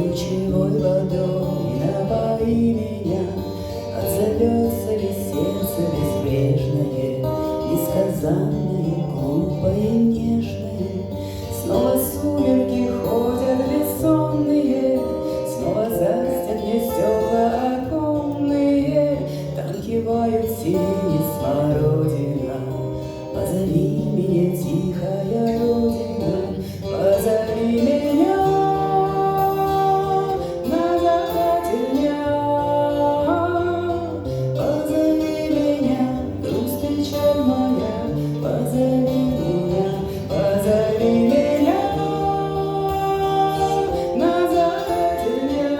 ключевой водой напои меня. Отзовется ли сердце безбрежное, несказанное, глупое, нежное? Снова сумерки ходят бессонные, снова застят мне стекла оконные. Там кивают тени смородина. Позови меня, тихая родина, позови меня на закате дня. Позови меня, грусть, печаль моя, позови меня, позови меня на закате дня.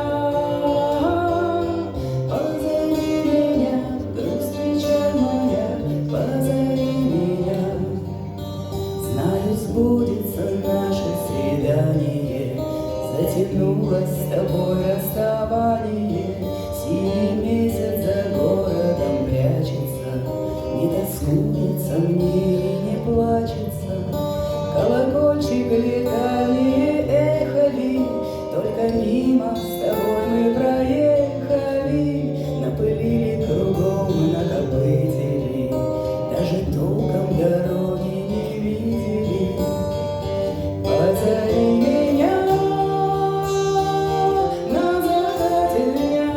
Позови меня, грусть, печаль моя, позови меня. Знаю, сбудется наше свидание, затянулось с тобой расставание. Синий месяц за городом прячется, не тоскуется мне и не плачется. Колокольчик летали, ехали, только мимо с тобой мы проехали. Напылили кругом, накопытили, даже толком дороги не видели. Позови меня на закате дня.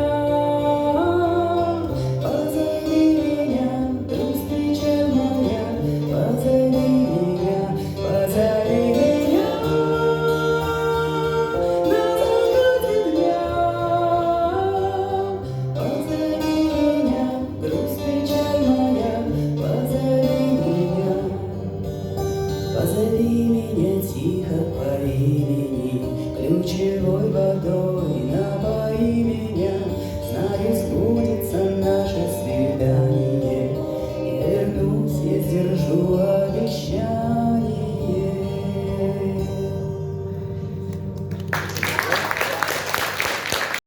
Позови меня, грусть, печаль моя, позови меня, позови меня на закате дня. Позови меня, грусть, печаль моя, позови меня. Позови меня тихо по имени, ключевой водой